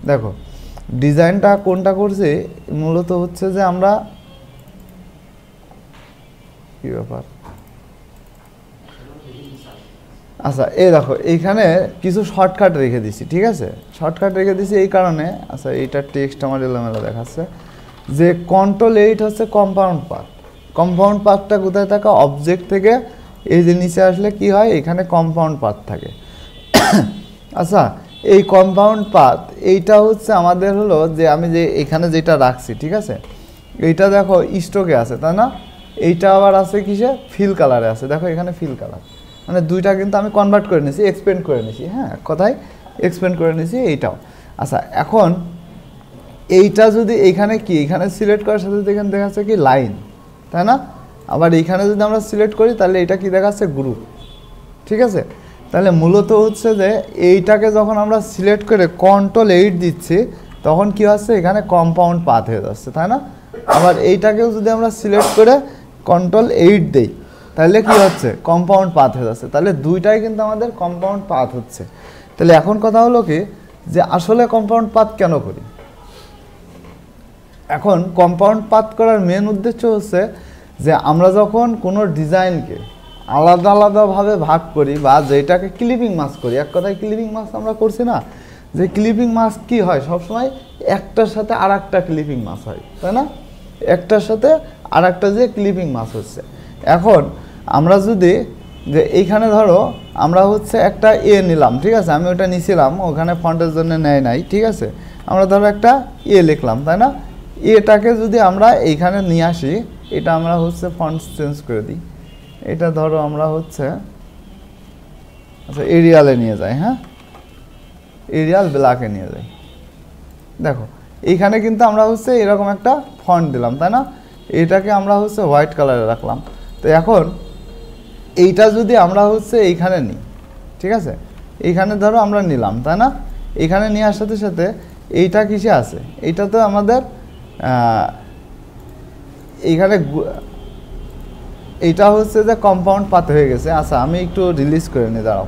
দেখো ডিজাইনটা কোনটা করছি মূলত হচ্ছে যে আমরা কি ব্যাপার, আচ্ছা এই দেখো এইখানে কিছু শর্টকাট রেখে দিছি, ঠিক আছে, শর্টকাট রেখে দিছি এই কারণে, আচ্ছা এইটার টেক্সট আমার এলোমেলো দেখাচ্ছে, যে Ctrl+8 হচ্ছে কম্পাউন্ড পাথ। কম্পাউন্ড পাথটা কোথায় থাকে, অবজেক্ট থেকে এই যে নিচে আসলে কি হয়, এখানে কম্পাউন্ড পাথ থাকে। আচ্ছা এই কম্পাউন্ড পাথ এইটা হচ্ছে আমাদের হলো যে আমি যে এখানে যেটা রাখছি, ঠিক আছে, এইটা দেখো স্টকে আছে তাই না, এইটা আবার আছে কিসে, ফিল কালারে আছে, দেখো এখানে ফিল কালার, মানে দুইটা কিন্তু আমি কনভার্ট করে নিয়েছি, এক্সপেন্ড করে নিয়েছি, হ্যাঁ কোথায় এক্সপেন্ড করে নিয়েছি এইটাও। আচ্ছা এখন এইটা যদি এইখানে কি, এখানে সিলেক্ট করার সাথে সাথে এখানে দেখাচ্ছে কি লাইন, তাই না, আবার এইখানে যদি আমরা সিলেক্ট করি তাহলে এটা কি দেখাচ্ছে গ্রুপ, ঠিক আছে। তাহলে মূলত হচ্ছে যে এইটাকে যখন আমরা সিলেক্ট করে Ctrl+8 দিচ্ছি তখন কি হচ্ছে, এখানে কম্পাউন্ড পাথ হয়ে যাচ্ছে, তাই না। আবার এইটাকেও যদি আমরা সিলেক্ট করে Ctrl+8 দেই তাহলে কি হচ্ছে, কম্পাউন্ড পাথ হয়ে যাচ্ছে, তাহলে দুইটাই কিন্তু আমাদের কম্পাউন্ড পাথ হচ্ছে। তাহলে এখন কথা হলো কি যে আসলে কম্পাউন্ড পাথ কেন করি। এখন কম্পাউন্ড পাথ করার মেন উদ্দেশ্য হচ্ছে যে আমরা যখন কোনো ডিজাইনকে আলাদা আলাদাভাবে ভাগ করি বা যেটাকে ক্লিপিং মাস্ক করি, এক কথায় ক্লিপিং মাস্ক আমরা করছি না, যে ক্লিপিং মাস্ক কি হয় সবসময় একটার সাথে আর একটা ক্লিপিং মাস্ক হয়, তাই না, একটার সাথে আর একটা যে ক্লিপিং মাস্ক হচ্ছে। এখন আমরা যদি যে এইখানে ধরো আমরা হচ্ছে একটা নিলাম, ঠিক আছে, আমি ওটা নিয়েছিলাম ওখানে ফন্টের জন্য নেয় নাই, ঠিক আছে, আমরা ধরো একটা লিখলাম, তাই না, এটাকে যদি আমরা এইখানে নিয়ে আসি, এটা আমরা হচ্ছে ফন্ট চেঞ্জ করে দিই, এটা ধরো আমরা হচ্ছে আচ্ছা এরিয়ালে নিয়ে যাই, হ্যাঁ এরিয়াল ব্ল্যাকে নিয়ে যাই, দেখো এইখানে কিন্তু আমরা হচ্ছে এরকম একটা ফন্ট দিলাম, তাই না, এটাকে আমরা হচ্ছে হোয়াইট কালারে রাখলাম। তো এখন এইটা যদি আমরা হচ্ছে এইখানে নিই, ঠিক আছে, এইখানে ধরো আমরা নিলাম, তাই না, এইখানে নেওয়ার সাথে সাথে এইটা কিসে আছে, এইটা তো আমাদের এইখানে এইটা হচ্ছে যে কম্পাউন্ড পাথ হয়ে গেছে। আচ্ছা আমি একটু রিলিজ করে নিই, দাঁড়াও।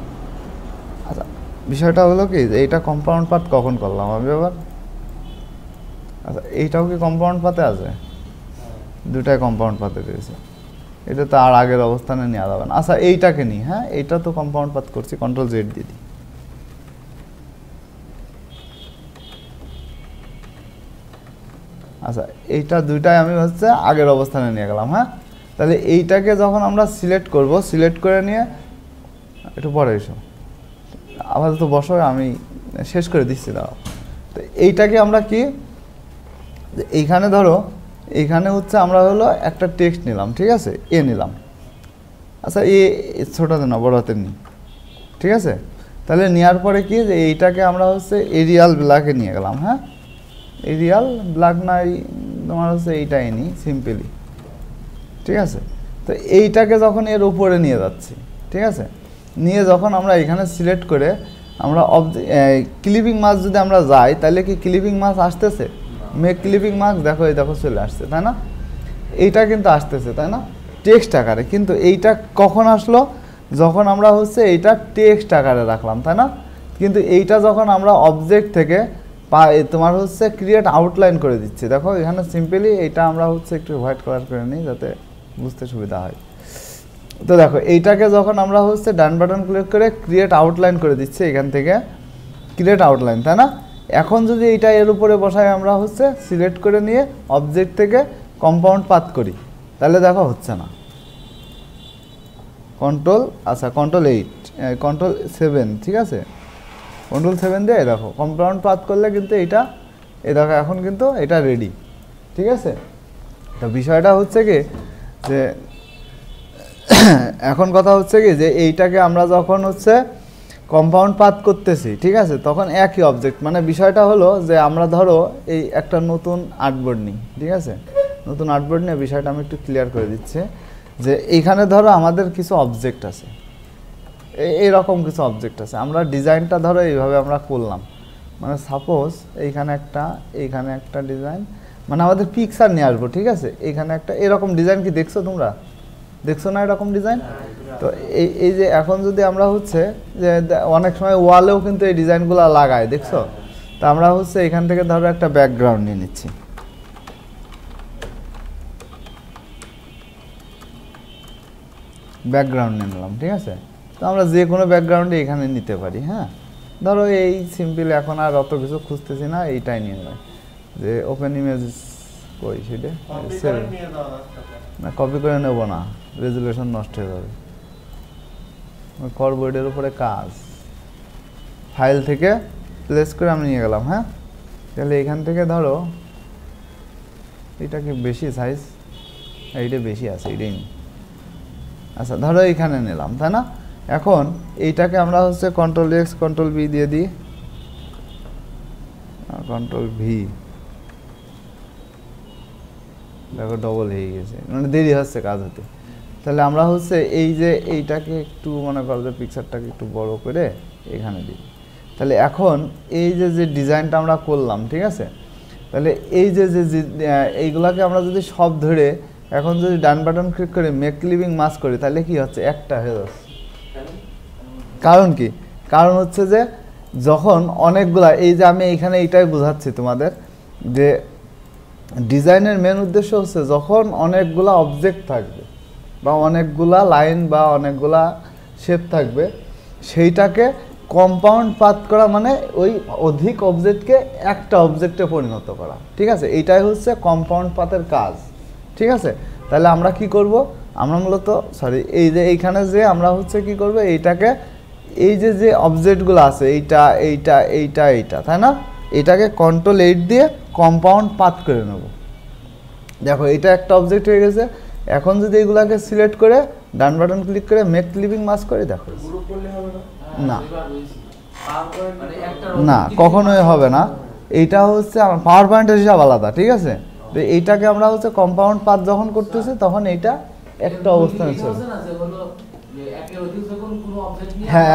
আচ্ছা বিষয়টা হলো কি যে এইটা কম্পাউন্ড পাথ কখন করলাম আমি আবার, আচ্ছা এইটাও কি কম্পাউন্ড পাথে আছে, দুটাই কম্পাউন্ড পাথে রয়েছে, এটা তো আর আগের অবস্থানে নেওয়া যাবে না। আচ্ছা এইটাকে নিই, হ্যাঁ এইটা তো কম্পাউন্ড পাথ করছি, Ctrl+Z দিয়ে দিই, আচ্ছা এইটা দুইটাই আমি হচ্ছে আগের অবস্থানে নিয়ে গেলাম, হ্যাঁ। তাহলে এইটাকে যখন আমরা সিলেক্ট করব, সিলেক্ট করে নিয়ে একটু পরে এসো, আপাতত বসো আমি শেষ করে দিচ্ছি, দাঁড়াও। তো এইটাকে আমরা কি এইখানে ধরো এইখানে হচ্ছে আমরা হলো একটা টেক্সট নিলাম, ঠিক আছে, নিলাম, আচ্ছা ছোটাতে না বড় হাতে নিই, ঠিক আছে। তাহলে নেওয়ার পরে কি যে এইটাকে আমরা হচ্ছে এরিয়াল ব্ল্যাকে নিয়ে গেলাম, হ্যাঁ এরিয়াল ব্ল্যাক নাই তোমার হচ্ছে এইটাই নিই সিম্পলি, ঠিক আছে। তো এইটাকে যখন এর উপরে নিয়ে যাচ্ছি, ঠিক আছে, নিয়ে যখন আমরা এখানে সিলেক্ট করে আমরা ক্লিপিং মাস্ক যদি আমরা যাই তাহলে কি ক্লিপিং মাস্ক আসতেছে, মেক ক্লিপিং মাস্ক দেখো এই দেখো চলে আসছে, তাই না, এইটা কিন্তু আসতেছে, তাই না, টেক্সট আকারে। কিন্তু এইটা কখন আসলো, যখন আমরা হচ্ছে এইটা টেক্সট আকারে রাখলাম, তাই না। কিন্তু এইটা যখন আমরা অবজেক্ট থেকে তোমার হচ্ছে ক্রিয়েট আউটলাইন করে দিচ্ছি, দেখো এখানে সিম্পলি এইটা আমরা হচ্ছে একটু হোয়াইট কালার করে নিই যাতে বুঝতে সুবিধা হয়। তো দেখো এইটাকে যখন আমরা হচ্ছে ডান বাটন ক্লিক করে ক্রিয়েট আউটলাইন করে দিচ্ছি, এখান থেকে ক্রিয়েট আউটলাইন, তাই না। এখন যদি এইটা এর উপরে বসাই আমরা হচ্ছে সিলেক্ট করে নিয়ে অবজেক্ট থেকে কম্পাউন্ড পাথ করি, তাহলে দেখো হচ্ছে না। আচ্ছা Ctrl+8 Ctrl+7, ঠিক আছে, Ctrl+7 দিয়ে দেখো কম্পাউন্ড পাথ করলে কিন্তু এইটা দেখো এখন কিন্তু এটা রেডি, ঠিক আছে। তো বিষয়টা হচ্ছে কি যে এখন কথা হচ্ছে কি যে এইটাকে আমরা যখন হচ্ছে কম্পাউন্ড পাথ করতেছি, ঠিক আছে, তখন একই অবজেক্ট, মানে বিষয়টা হলো যে আমরা ধরো এই একটা নতুন আর্টবোর্ড নিই, ঠিক আছে, নতুন আর্টবোর্ড নিয়ে বিষয়টা আমি একটু ক্লিয়ার করে দিচ্ছি যে এইখানে ধরো আমাদের কিছু অবজেক্ট আছে, এইরকম কিছু অবজেক্ট আছে, আমরা ডিজাইনটা ধরো এইভাবে আমরা করলাম, মানে সাপোজ এইখানে একটা ডিজাইন, মানে আমাদের পিকচার নিয়ে আসবো, ঠিক আছে, এইখানে একটা এরকম ডিজাইন কি দেখছো তোমরা, দেখছো না এরকম ডিজাইন। তো এই যে এখন যদি আমরা হচ্ছে যে অনেক সময় ওয়ালেও কিন্তু এই ডিজাইনগুলো লাগায়, দেখছো, তো আমরা হচ্ছে এখান থেকে ধরো একটা ব্যাকগ্রাউন্ড নিয়ে নিচ্ছি, ব্যাকগ্রাউন্ড নিয়ে নিলাম, ঠিক আছে। তো আমরা যে কোনো ব্যাকগ্রাউন্ডে এখানে নিতে পারি। হ্যাঁ, ধরো এই সিম্পল, এখন আর অত কিছু খুঁজতেছি না, এইটাই নিয়ে নেয় যে ওপেন ইমেজ কই সেটা না, কপি করে নেব না, রেজুলেশন নষ্ট হয়ে যাবে। কর্বোর্ডের উপরে কাজ, ফাইল থেকে প্লেস করে আমি নিয়ে গেলাম। হ্যাঁ, তাহলে এখান থেকে ধরো এটা কি বেশি সাইজ, এইটা বেশি আছে, এইটাই নি। আচ্ছা, ধরো এইখানে নিলাম, তাই না? এখন এইটাকে আমরা হচ্ছে কন্ট্রোল এক্স কন্ট্রোল ভি দিয়ে দিই, কন্ট্রোল ভি, দেখো ডবল হয়ে গেছে, মানে দেরি হচ্ছে কাজ হতে। তাহলে আমরা হচ্ছে এই যে এইটাকে একটু মনে করো যে পিকচারটাকে একটু বড় করে এখানে দিই। তাহলে এখন এই যে যে ডিজাইনটা আমরা করলাম, ঠিক আছে, তাহলে এই যে যে এইগুলাকে আমরা যদি সব ধরে এখন যদি ডান বাটন ক্লিক করে মেক লিভিং মাস্ক করি, তাহলে কি হচ্ছে, একটা হয়ে যাচ্ছে। কারণ কি? কারণ হচ্ছে যে যখন অনেকগুলা, এই যে আমি এইখানে এইটাই বোঝাচ্ছি তোমাদের যে ডিজাইনের মেন উদ্দেশ্য হচ্ছে যখন অনেকগুলা অবজেক্ট থাকবে বা অনেকগুলা লাইন বা অনেকগুলা শেপ থাকবে, সেইটাকে কম্পাউন্ড পাথ করা, মানে ওই অধিক অবজেক্টকে একটা অবজেক্টে পরিণত করা, ঠিক আছে। এইটাই হচ্ছে কম্পাউন্ড পাথের কাজ, ঠিক আছে। তাহলে আমরা কি করব, আমরা মূলত এই যে এইখানে যে আমরা হচ্ছে কি করব, এইটাকে এই যে যে অবজেক্টগুলো আছে, এইটা এইটা এইটা এইটা, তাই না, এটাকে কন্ট্রোল 8 দিয়ে কম্পাউন্ড পাথ করে নেব। দেখো এটা একটা অবজেক্ট হয়ে গেছে। এখন যদি এগুলাকে সিলেক্ট করে ডান বাটন ক্লিক করে মেক লিভিং মাস্ক করি, দেখো না না, কখনোই হবে না। এইটা হচ্ছে আমার পাওয়ার পয়েন্টের হিসাব আলাদা, ঠিক আছে। তো এইটাকে আমরা হচ্ছে কম্পাউন্ড পাথ যখন করতেছি তখন এইটা একটা অবস্থানে চলে। হ্যাঁ,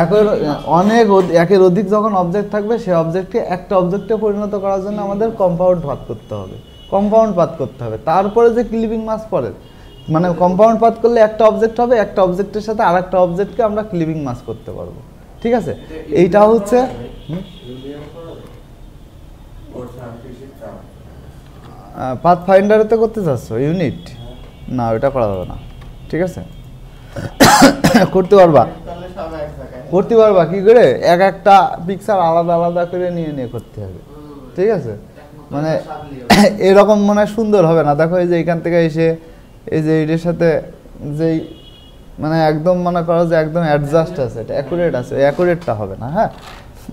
একের অধিক যখন অবজেক্ট থাকবে সেই অবজেক্টকে একটা অবজেক্টে পরিণত করার জন্য আমাদের কম্পাউন্ড পাথ করতে হবে, কম্পাউন্ড পাথ করতে হবে। তারপরে যে ক্লিপিং মাস্ক পড়ে, মানে কম্পাউন্ড পাথ করলে একটা অবজেক্ট হবে, একটা অবজেক্টের সাথে আরেকটা অবজেক্টকে আমরা ক্লিপিং মাস্ক করতে পারবো, ঠিক আছে। এইটা হচ্ছে পাথ ফাইন্ডারেতে করতে চাচ্ছ ইউনিট, না ওটা করা যাবে না, ঠিক আছে। করতে পারবা কি করে, এক একটা পিকচার আলাদা আলাদা করে নিয়ে নিয়ে করতে হবে, ঠিক আছে। মানে এরকম মনে সুন্দর হবে না। দেখো এই যে এখান থেকে এসে এই যে এটার সাথে যেই মানে একদম মনে করো যে একদম অ্যাডজাস্ট আছে, এটা অ্যাকুরেট আছে, অ্যাকুরেটটা হবে না। হ্যাঁ,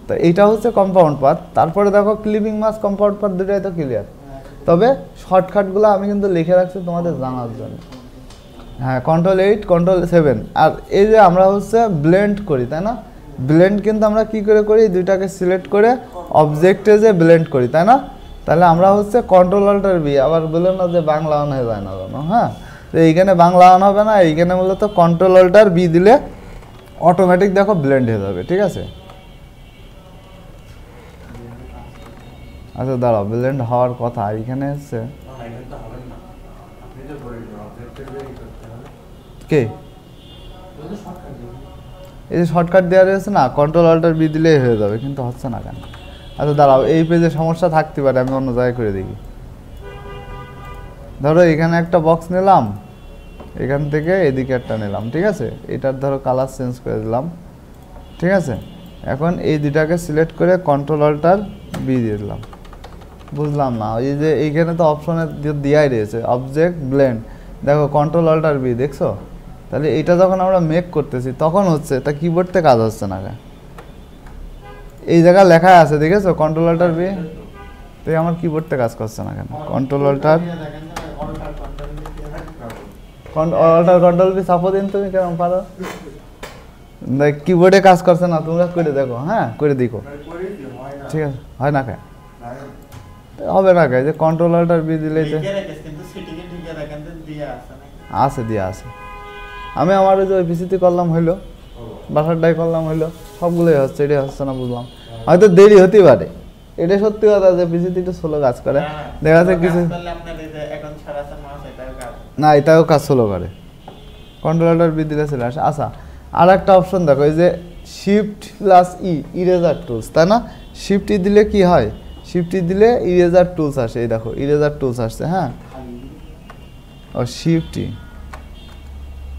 তো এইটা হচ্ছে কম্পাউন্ড পাথ। তারপরে দেখো ক্লিপিং মাস্ক, কম্পাউন্ড পাথ দুটোই তো ক্লিয়ার। তবে শর্টকাটগুলো আমি কিন্তু লিখে রাখছি তোমাদের জানার জন্য। হ্যাঁ, কন্ট্রোল 8 কন্ট্রোল 7। আর এই যে আমরা হচ্ছে ব্লেন্ড করি, তাই না, ব্লেন্ড কিন্তু আমরা কি করে করি, দুইটাকে সিলেক্ট করে অবজেক্টে যে ব্লেন্ড করি, তাই না। তাহলে আমরা হচ্ছে কন্ট্রোল অল্টার বি, আবার বললাম না যে বাংলা অন হয়ে যায় না জানো। হ্যাঁ, তো এইখানে বাংলা অন হবে না, এইখানে মূলত কন্ট্রোল অল্টার বি দিলে অটোমেটিক দেখো ব্লেন্ড হয়ে যাবে, ঠিক আছে। আচ্ছা দাঁড়াও, ব্লেন্ড হওয়ার কথা এইখানে হচ্ছে কে, এই যে শর্টকাট দেওয়া রয়েছে না, কন্ট্রোল অল্টার বি দিলেই হয়ে যাবে, কিন্তু হচ্ছে না কেন। আচ্ছা দাঁড়াও, এই পেজে সমস্যা থাকতে পারে, আমি অন্য জায়গায় করে দেখি। ধরো এখানে একটা বক্স নিলাম, এখান থেকে এদিকে একটা নিলাম, ঠিক আছে। এটার ধরো কালার চেঞ্জ করে দিলাম, ঠিক আছে। এখন এই দুটাকে সিলেক্ট করে কন্ট্রোল অল্টার বি দিয়ে দিলাম। বুঝলাম না, এই যে এইখানে তো অপশনে দেওয়াই রয়েছে অবজেক্ট ব্লেন্ড, দেখো কন্ট্রোল অল্টার বি, দেখছো। তাহলে এটা যখন আমরা মেক করতেছি তখন হচ্ছে এটা কিবোর্ডতে কাজ হচ্ছে না, এই জায়গায় লেখা আছে দেখেছো কন্ট্রোল অল্টার বি, তো আমার কিবোর্ডতে কাজ করছে না কেন। কন্ট্রোল অল্টার কন্ট্রোল বি চাপো দিন, তুমি কেমন পারো, কিবোর্ডে কাজ করছে না, তোমরা করে দেখো। হ্যাঁ, করে দেখো, ঠিক আছে। হয় না কে, হবে না কে, যে কন্ট্রোল অল্টার বি দিলে আছে, দিয়ে আছে। আমি আমার ওই যে ওই পিসিতে করলাম হইলো, বাসারটাই করলাম হইলো, সবগুলোই হচ্ছে, এটাই হচ্ছে না বুঝলাম। হয়তো দেরি হতে পারে, এটা সত্যি কথা যে পিসিতে একটু স্লো কাজ করে, দেখা যাচ্ছে কিছু না, এটাও কাজ স্লো করে। কন্ট্রোল অল্টার বি দিলে চলে আসে। আচ্ছা, আর একটা অপশন দেখো, এই যে shift plus E, eraser tools, তাই না। শিফট ই দিলে কি হয়, শিফট দিলে ইরেজার টুলস আসে, এই দেখো ইরেজার টুলস আসছে। হ্যাঁ, ও শিফট।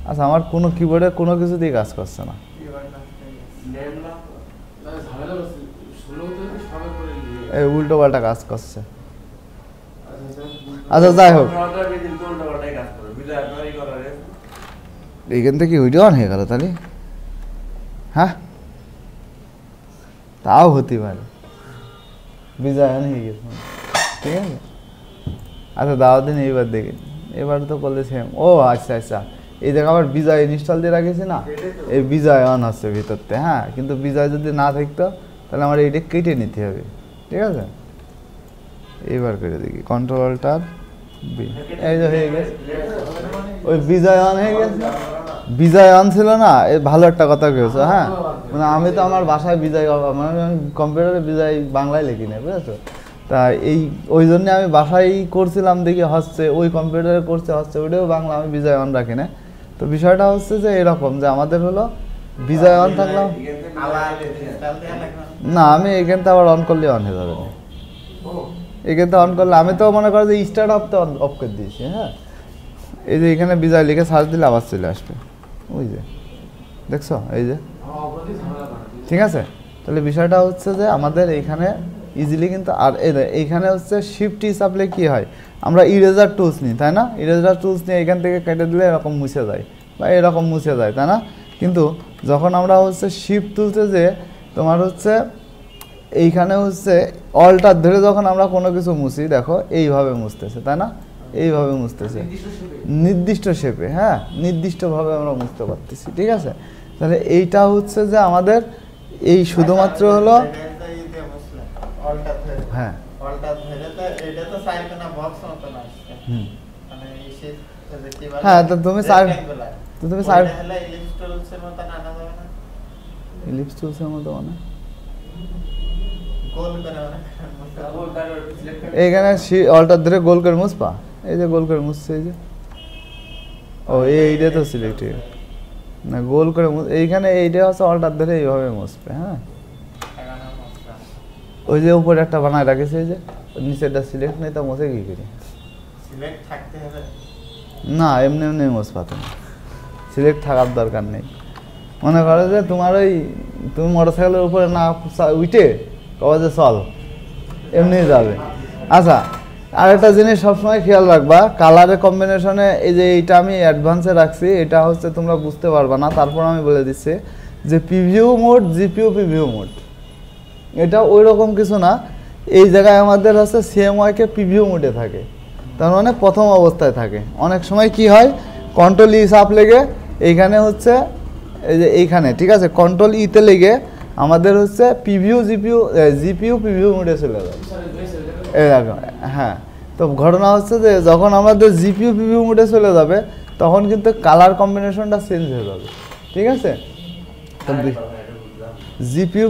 আচ্ছা, আমার কোনো কিবোর্ডে কোনো কিছুতেই কাজ করছে না। এই উল্টো পাল্টা কাজ করছে। আচ্ছা যাই হোক, এইখান থেকে ভিডিও অন হয়ে গেল তাহলে। হ্যাঁ, তাও হতে পারে বিজয় অন হয়ে গেছে, ঠিক আছে। আচ্ছা দাও দিন, এইবার দেখি, এবার তো করলে সেম। ও আচ্ছা আচ্ছা, এই জায়গা আবার বিজয় ইনস্টল দিয়ে রাখেছি না, এই বিজয় অন হচ্ছে ভিতরতে। হ্যাঁ, কিন্তু বিজয় যদি না থাকতো তাহলে আমার এইটা কেটে নিতে হবে, ঠিক আছে। এইবার করে দেখি কন্ট্রোলটার বি, এই যে হয়ে গেছে, ওই বিজয় অন হয়ে গেছে। বিজয় অন ছিল না, এ ভালো একটা কথা কেছে। হ্যাঁ, মানে আমি তো আমার বাসায় বিজয়, মানে কম্পিউটারে বিজয় বাংলায় লিখি না, বুঝেছো। তা এই ওই জন্য আমি বাসায় করছিলাম, দেখি হচ্ছে, ওই কম্পিউটারে করছে হচ্ছে, ওইটাও বাংলা, আমি বিজয় অন রাখি না। তো বিষয়টা হচ্ছে যে এরকম, যে আমাদের হলো বিজয় অন থাকলাম না, আমি এখানটা আবার অন করলে অন হয়ে যাবে না। এখানটা অন করলে আমি তো মনে করো যে স্টার্ট অফটা অফ করে দিয়েছি। হ্যাঁ, এই যে এখানে বিজয় লিখে সার্চ দিলে আবার চলে আসবে, ওই যে দেখছো, এই যে, ঠিক আছে। তাহলে বিষয়টা হচ্ছে যে আমাদের এইখানে ইজিলি কিন্তু, আর এইখানে হচ্ছে শিফট চাপলে কি হয়, আমরা ইরেজার টুলস নিই, তাই না। ইরেজার টুলস নিয়ে এখান থেকে কেটে দিলে এরকম মুছে যায়, বা এরকম মুছে যায়, তাই না। কিন্তু যখন আমরা হচ্ছে শিফট তুলতে যে তোমার হচ্ছে এইখানে হচ্ছে অল্টার ধরে যখন আমরা কোনো কিছু মুছি, দেখো এইভাবে মুছতেছে, তাই না, এইভাবে মুছতেছে নির্দিষ্ট শেপে। হ্যাঁ, নির্দিষ্টভাবে আমরা মুছতে পারতেছি, ঠিক আছে। তাহলে এইটা হচ্ছে যে আমাদের এই শুধুমাত্র হলো, হ্যাঁ হ্যাঁ, তো তুমি ইলিপস টুলসের মতো মানে এইখানে অল্টার ধরে গোল করে মুছবা, এই যে গোল করে মুছছে, এই যে, ও এইটা তো সিলেক্ট না, গোল করে এইখানে এইটা হচ্ছে অল্টার ধরে এইভাবে মুছবে। হ্যাঁ, ওই যে উপরে একটা বানায় রাখেছে, এই যে নিচেটা সিলেক্ট নেই, তা মুছে কি করি, না এমনি এমনি মুছবা, তুমি সিলেক্ট থাকার দরকার নেই। মনে করো যে তোমার ওই, তুমি মোটরসাইকেলের উপরে না উঠে কবে যে চল, এমনি যাবে। আচ্ছা, আর একটা জিনিস সবসময় খেয়াল রাখবা, কালারের কম্বিনেশনে এই যে এইটা আমি অ্যাডভান্সে রাখছি, এটা হচ্ছে তোমরা বুঝতে পারবা না, তারপর আমি বলে দিচ্ছি যে preview mode, GPU preview mode, এটা ওই রকম কিছু না। এই জায়গায় আমাদের হচ্ছে সিএমওয়াইকে প্রিভিউ মোডে থাকে, তার মানে প্রথম অবস্থায় থাকে। অনেক সময় কি হয়, কন্ট্রোল ই চাপ লেগে এইখানে হচ্ছে, এই যে এইখানে, ঠিক আছে, কন্ট্রোল ইতে লেগে আমাদের হচ্ছে জিপিইউ প্রিভিউ মোডে চলে যায়, এরকম। হ্যাঁ, তো ঘটনা হচ্ছে যে যখন আমাদের জিপিইউ প্রিভিউ মোডে চলে যাবে, তখন কিন্তু কালার কম্বিনেশনটা চেঞ্জ হয়ে যাবে, ঠিক আছে। জিপিইউ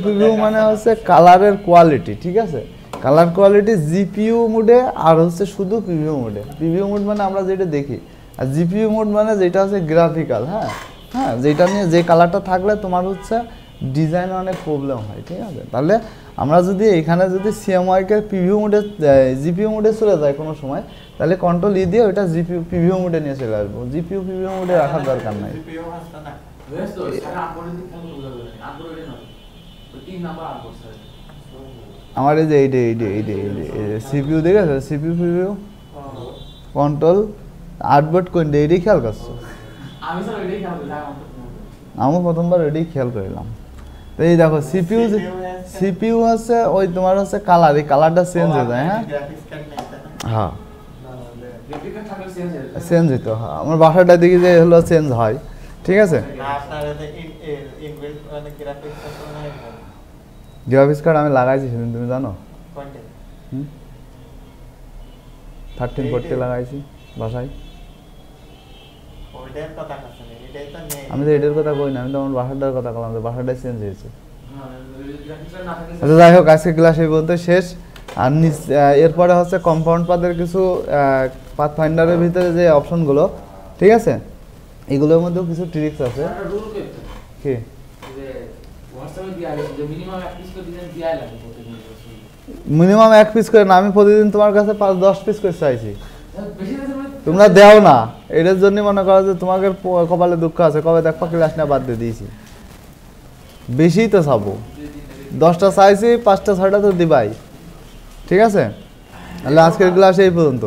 প্রিভিউ মানে হচ্ছে কালারের কোয়ালিটি, ঠিক আছে। কালার কোয়ালিটি জিপিইউ মোডে আর হচ্ছে শুধু প্রিভিউ মোডে। প্রিভিউ মোড মানে আমরা যেটা দেখি, আর জিপিইউ মোড মানে যেটা হচ্ছে গ্রাফিক্যাল। হ্যাঁ হ্যাঁ, যেটা নিয়ে যে কালারটা থাকলে তোমার হচ্ছে ডিজাইনে অনেক প্রবলেম হয়, ঠিক আছে। তাহলে আমরা যদি এখানে যদি সিএমওয়াইকে প্রিভিউ মোডে, জিপিইউ মোডে চলে যায় কোনো সময়, তাহলে কন্ট্রোল ই দিয়ে ওইটা প্রিভিউ মোডে নিয়ে চলে আসবো। জিপিইউ প্রিভিউ মোডে রাখার দরকার নাই। আমার এই যে এইটা সিপিইউ দেখেছো, সিপিইউ প্রিভিউ কন্ট্রোল আর্টবোর্ড কোনটা, এটাই খেয়াল করছো? আমি প্রথমবার এটাই খেয়াল করলাম। তো এই দেখো সিপিইউ হচ্ছে ওই তোমার হচ্ছে কালার, এই কালারটা চেঞ্জ হয়ে যায়। হ্যাঁ হ্যাঁ, চেঞ্জ হইতো। হ্যাঁ, আমার বাসাটা দেখি যে হলো চেঞ্জ হয়, ঠিক আছে। গ্রাফিক্স কার্ড আমি লাগাইছি সেদিন, তুমি জানো? 1340 লাগাইছি বাসায়। আমি তো এটার কথা কই না, আমি তো আমার বাসাটার কথা বললাম, যে বাসাটাই চেঞ্জ হয়েছে। আচ্ছা যাই হোক, আজকে ক্লাস এই পর্যন্ত শেষ। আর এরপরে হচ্ছে কম্পাউন্ড পাথের কিছু পাথফাইন্ডারের ভিতরে যে অপশনগুলো, ঠিক আছে, এগুলোর মধ্যেও কিছু ট্রিক্স আছে। কি মিনিমাম 1 পিস করে না, আমি প্রতিদিন তোমার কাছে 5-10 পিস করে চাইছি, তোমরা দেও না। এটার জন্য মনে করো যে তোমাকে কপালে দুঃখ আছে, কবে দেখো ক্লাস না বাদ দিয়ে দিয়েছি। বেশিই তো চাবো, 10টা চাইছি, 5টা 6টা তো দিবাই। ঠিক আছে, তাহলে আজকের ক্লাস এই পর্যন্ত।